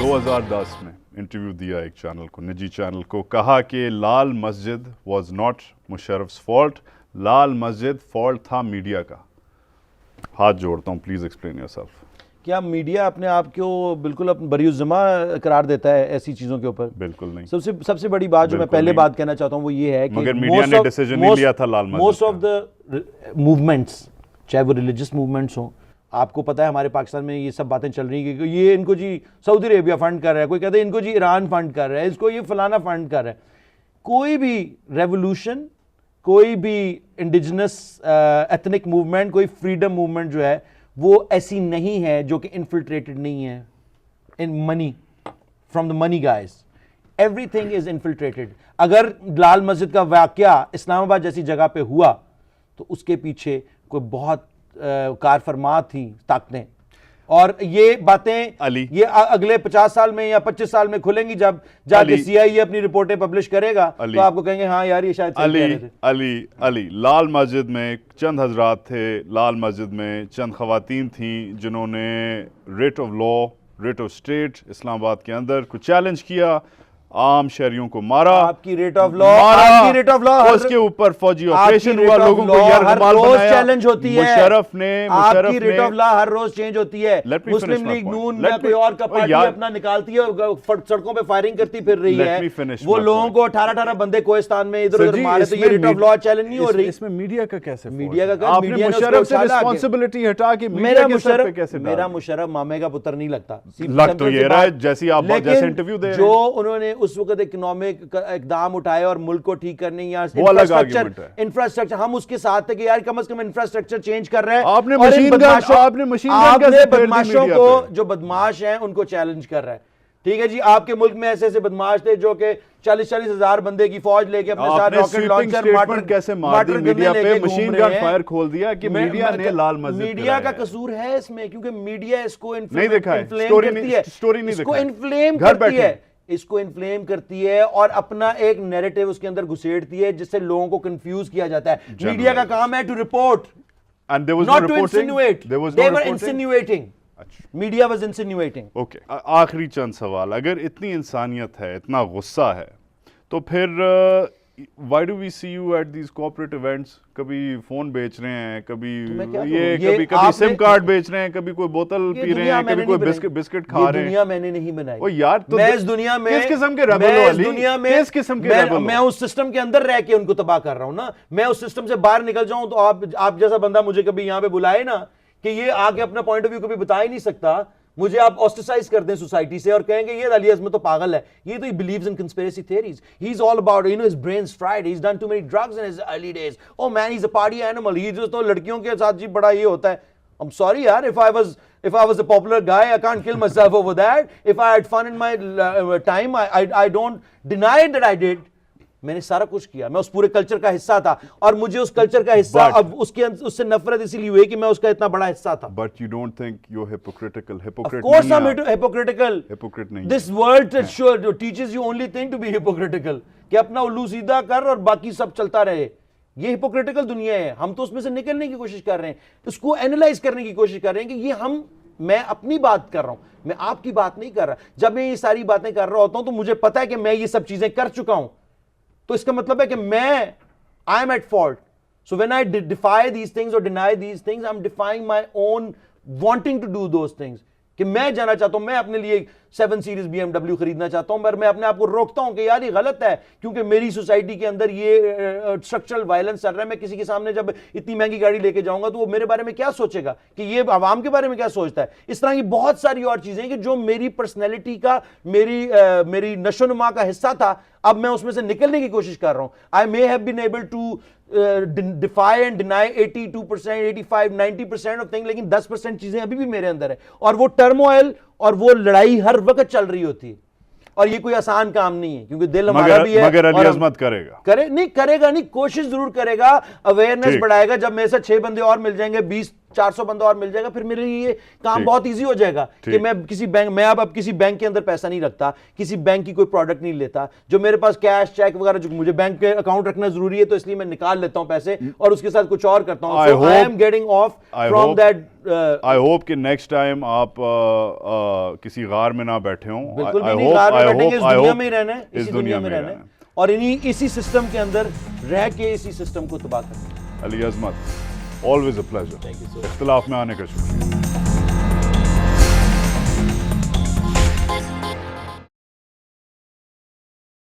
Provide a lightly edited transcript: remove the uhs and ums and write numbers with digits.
2010 में इंटरव्यू दिया एक चैनल को, निजी चैनल को, कहा कि लाल मस्जिद वाज नॉट मुशर्रफ्स फॉल्ट, लाल मस्जिद फॉल्ट था मीडिया का। हाथ जोड़ता हूँ, प्लीज एक्सप्लेन योरसेल्फ। क्या मीडिया अपने आप को बिल्कुल बरीउज़्ज़मा करार देता है ऐसी चीज़ों के ऊपर? बिल्कुल नहीं। सबसे बड़ी बात जो मैं पहले बात कहना चाहता हूँ वो ये है कि मगर मीडिया ने डिसीजन नहीं लिया था लाल मस्जिद। मोस्ट ऑफ द मूवमेंट्स, चाहे वो रिलीजियस मूवमेंट्स हों, आपको पता है हमारे पाकिस्तान में ये सब बातें चल रही हैं कि ये इनको जी सऊदी अरेबिया फंड कर रहा है, कोई कहते हैं इनको जी ईरान फंड कर रहा है, इसको ये फलाना फंड कर रहा है। कोई भी रेवोल्यूशन, कोई भी इंडिजिनस एथनिक मूवमेंट, कोई फ्रीडम मूवमेंट जो है वो ऐसी नहीं है जो कि इन्फिल्ट्रेटेड नहीं है in money, from the money guys. Everything is infiltrated. अगर लाल मस्जिद का वाकया इस्लामाबाद जैसी जगह पे हुआ तो उसके पीछे कोई बहुत कार फरमा थी ताकतें, और ये बातें ये अगले 50 साल में या 25 साल में खुलेंगी जब जाके CIA अपनी रिपोर्टें पब्लिश करेगा तो आपको कहेंगे हाँ यार ये शायद अली लाल मस्जिद में चंद हजरात थे, लाल मस्जिद में चंद खवातीन थी जिन्होंने rate of law, rate of state Islamabad के अंदर कुछ चैलेंज किया, आम शहरियों को मारा। आपकी रेट ऑफ लॉ, आपकी रेट ऑफ लॉ, उसके ऊपर फौजी ऑपरेशन हुआ, लोगों को यरगमाल बनाया, चैलेंज होती है। आपकी रेट ऑफ लॉ हर रोज चेंज होती है। मुस्लिम लीग नून या कोई और का पार्टी अपना निकालती है और सड़कों पे फायरिंग करती फिर रही है। वो लोगों को 18 बंदे कोहिस्तान में इधर उधर मारे, तो ये रेट ऑफ लॉ चैलेंज नहीं हो रही। इसमें मीडिया का कैसे? मीडिया का आपने मुशर्रफ से रिस्पांसिबिलिटी हटा के मीडिया के सर पे कैसे? मेरा मुशर्रफ मामे का पुत्र नहीं लगता। लग तो ये रहा है जैसे आप जैसे इंटरव्यू दे रहे हैं। जो उन्होंने उस वक्त इकोनॉमिक इकदाम उठाए और मुल्क को ठीक करने या इंफ्रास्ट्रक्चर, हम उसके साथ थे कि यार कम से कम इंफ्रास्ट्रक्चर चेंज कर रहे हैं। आपने बदमाशों को, जो बदमाश हैं उनको चैलेंज कर रहा है। ठीक है जी, आपके मुल्क में ऐसे ऐसे बदमाश थे जो कि 40-40 हजार बंदे की फौज लेके अपने साथ रॉकेट लॉन्चर कैसे मार दी मीडिया पे, मशीन गन फायर खोल दिया कि मीडिया ने लाल मस्जिद। मीडिया का कसूर है इसमें, क्योंकि मीडिया इसको नहीं देखा है, स्टोरी नहीं इसको इन्फ्लेम करती है, इसको इन्फ्लेम करती है और अपना एक नैरेटिव उसके अंदर घुसेड़ती है जिससे लोगों को कंफ्यूज किया जाता है। मीडिया का काम है to report, not to insinuate. They were insinuating, media was insinuating. Okay, आखिरी चंद सवाल। अगर इतनी इंसानियत है, इतना गुस्सा है, तो फिर why do we see you at these corporate events? कभी फोन बेच रहे हैं, कभी कभी सिम कार्ड बेच रहे हैं, कभी कोई बोतल पी रहे हैं, कभी कोई बिस्किट खा रहे हैं। दुनिया मैंने नहीं बनाई। ओ यार, तो मैं इस दुनिया में किस किस्म के रेबल हो अली? किस किस्म के रेबल हो? मैं उस सिस्टम के अंदर रह के उनको तबाह कर रहा हूं ना। मैं उस सिस्टम से बाहर निकल जाऊं तो आप जैसा बंदा मुझे कभी यहां पे बुलाए ना कि ये आके अपना पॉइंट ऑफ व्यू कभी बता ही नहीं सकता, मुझे आप ऑस्ट्रेसाइज कर दें सोसाइटी से और कहेंगे ये अली अज़मत तो पागल है, ये तो he believes in conspiracy theories, he is all about his brains fried, he is done too many drugs in his early days, oh man he is a party animal, he तो लड़कियों के साथ जी बड़ा ये होता है। आई एम सॉरी यार, if I was a popular guy, I can't kill myself over that. If I had fun in my time, I don't deny that I did. मैंने सारा कुछ किया, मैं उस पूरे कल्चर का हिस्सा था और मुझे उस कल्चर का हिस्सा अब उससे नफरत इसीलिए हुई कि मैं उसका इतना बड़ा हिस्सा था। But you don't think you're hypocritical? Hypocrite? Of course I'm hypocritical. Hypocrite नहीं। This world teaches you only thing to be hypocritical, कि अपना उल्लू सीधा कर और बाकी सब चलता रहे। ये हिपोक्रिटिकल दुनिया है, हम तो उसमें से निकलने की कोशिश कर रहे हैं, उसको एनालाइज करने की कोशिश कर रहे हैं कि ये मैं अपनी बात कर रहा हूं, मैं आपकी बात नहीं कर रहा। जब मैं ये सारी बातें कर रहा होता हूं तो मुझे पता है कि मैं ये सब चीजें कर चुका हूं, तो इसका मतलब है कि I am at fault. So when I defy these things और deny these things, I am defying my own wanting to do those things, कि मैं जाना चाहता हूं, मैं अपने लिए 7 सीरीज BMW खरीदना चाहता हूं, पर मैं अपने आप को रोकता हूं कि यार ये गलत है, क्योंकि मेरी सोसाइटी के अंदर ये स्ट्रक्चरल वायलेंस चल रहा है। मैं किसी के सामने जब इतनी महंगी गाड़ी लेके जाऊंगा तो वो मेरे बारे में क्या सोचेगा, कि ये आवाम के बारे में क्या सोचता है। इस तरह की बहुत सारी और चीजें कि जो मेरी पर्सनैलिटी का, मेरी नशोनुमा का हिस्सा था, अब मैं उसमें से निकलने की कोशिश कर रहा हूं। I may have been able to defy and deny 82%, 85%, 90% of thing, लेकिन 10% चीजें अभी भी मेरे अंदर है, और वो टर्मोइल और वो लड़ाई हर वक्त चल रही होती है, और ये कोई आसान काम नहीं है, क्योंकि दिल हमारा भी है। मगर अली अज़मत करेगा नहीं, कोशिश जरूर करेगा, अवेयरनेस बढ़ाएगा। जब मेरे साथ 6 बंदे और मिल जाएंगे, 20 400 بندہ اور مل جائے گا, پھر میرے لیے یہ کام بہت ایزی ہو جائے گا کہ میں کسی بینک, میں اب کسی بینک کے اندر پیسہ نہیں رکھتا, کسی بینک کی کوئی پروڈکٹ نہیں لیتا, جو میرے پاس کیش چیک وغیرہ, جو مجھے بینک کے اکاؤنٹ رکھنا ضروری ہے تو اس لیے میں نکال لیتا ہوں پیسے اور اس کے ساتھ کچھ اور کرتا ہوں. So I am getting off from that. I hope کہ نیکسٹ ٹائم آپ کسی غار میں نہ بیٹھے ہوں. بالکل بھی نہیں, غار میں بیٹھیں گے, اس دنیا میں ہی رہنا ہے, اسی دنیا میں رہنا ہے اور اسی سسٹم کے اندر رہ کے اسی سسٹم کو تباہ کرنا ہے. علی عظمت, always a pleasure. اختلاف میں آنے کا شکریہ.